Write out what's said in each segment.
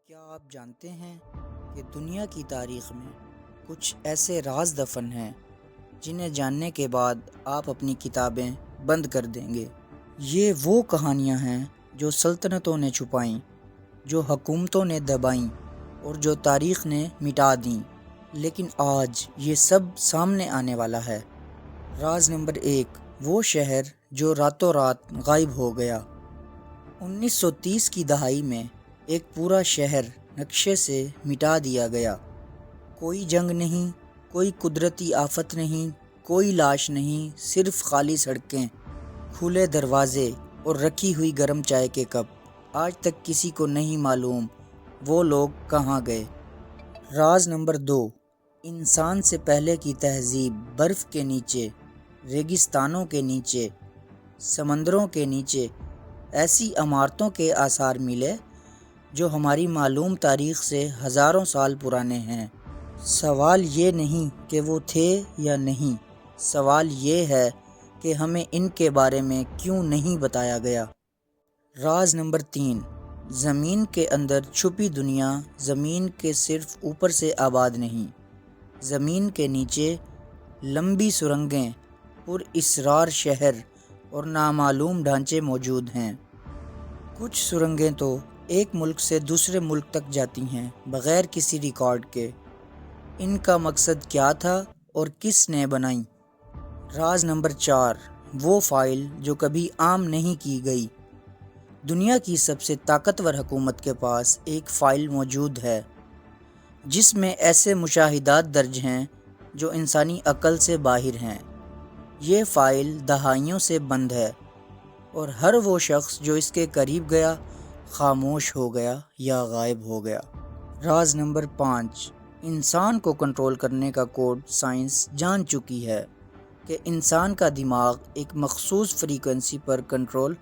کیا آپ جانتے ہیں کہ دنیا کی تاریخ میں کچھ ایسے راز دفن ہیں جنہیں جاننے کے بعد آپ اپنی کتابیں بند کر دیں گے؟ یہ وہ کہانیاں ہیں جو سلطنتوں نے چھپائیں، جو حکومتوں نے دبائیں اور جو تاریخ نے مٹا دیں، لیکن آج یہ سب سامنے آنے والا ہے۔ راز نمبر 1، وہ شہر جو راتوں رات غائب ہو گیا۔ 1930 کی دہائی میں ایک پورا شہر نقشے سے مٹا دیا گیا۔ کوئی جنگ نہیں، کوئی قدرتی آفت نہیں، کوئی لاش نہیں، صرف خالی سڑکیں، کھلے دروازے اور رکھی ہوئی گرم چائے کے کپ۔ آج تک کسی کو نہیں معلوم وہ لوگ کہاں گئے۔ راز نمبر 2، انسان سے پہلے کی تہذیب برف کے نیچے، ریگستانوں کے نیچے، سمندروں کے نیچے ایسی عمارتوں کے آثار ملے جو ہماری معلوم تاریخ سے ہزاروں سال پرانے ہیں۔ سوال یہ نہیں کہ وہ تھے یا نہیں، سوال یہ ہے کہ ہمیں ان کے بارے میں کیوں نہیں بتایا گیا۔ راز نمبر 3، زمین کے اندر چھپی دنیا زمین کے صرف اوپر سے آباد نہیں، زمین کے نیچے لمبی سرنگیں، پر اسرار شہر اور نامعلوم ڈھانچے موجود ہیں۔ کچھ سرنگیں تو ایک ملک سے دوسرے ملک تک جاتی ہیں بغیر کسی ریکارڈ کے۔ ان کا مقصد کیا تھا اور کس نے بنائی؟ راز نمبر 4، وہ فائل جو کبھی عام نہیں کی گئی۔ دنیا کی سب سے طاقتور حکومت کے پاس ایک فائل موجود ہے جس میں ایسے مشاہدات درج ہیں جو انسانی عقل سے باہر ہیں۔ یہ فائل دہائیوں سے بند ہے اور ہر وہ شخص جو اس کے قریب گیا خاموش ہو گیا یا غائب ہو گیا۔ راز نمبر 5، انسان کو کنٹرول کرنے کا کوڈ سائنس جان چکی ہے کہ انسان کا دماغ ایک مخصوص فریکوینسی پر کنٹرول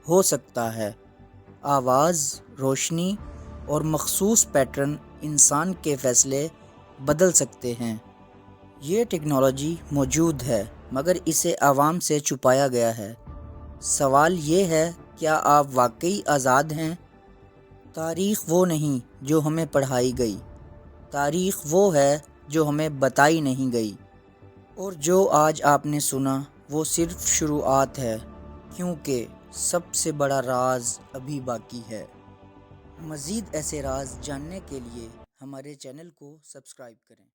ہو سکتا ہے۔ آواز، روشنی اور مخصوص پیٹرن انسان کے فیصلے بدل سکتے ہیں۔ یہ ٹیکنالوجی موجود ہے مگر اسے عوام سے چھپایا گیا ہے۔ سوال یہ ہے، کیا آپ واقعی آزاد ہیں؟ تاریخ وہ نہیں جو ہمیں پڑھائی گئی، تاریخ وہ ہے جو ہمیں بتائی نہیں گئی، اور جو آج آپ نے سنا وہ صرف شروعات ہے، کیونکہ سب سے بڑا راز ابھی باقی ہے۔ مزید ایسے راز جاننے کے لیے ہمارے چینل کو سبسکرائب کریں۔